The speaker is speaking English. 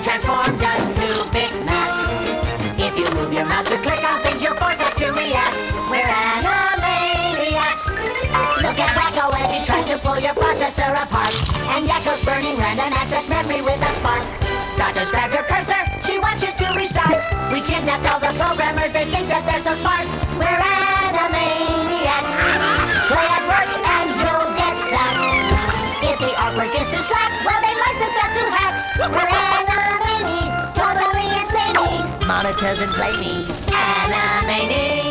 they transformed us to Big Macs. If you move your mouse to click on things, you'll force us to react. We're Animaniacs. Look at Wacko as he tries to pull your processor apart, and Yakko's burning random access memory with a spark. Dotto's grabbed her cursor, she wants you to restart. We kidnapped all the programmers, they think that they're so smart. We're Animaniacs. Play at work and you'll get sacked. If the artwork is too slack, well, they license that to hacks. We're Animani, totally insane. Monitors and play me, Animani.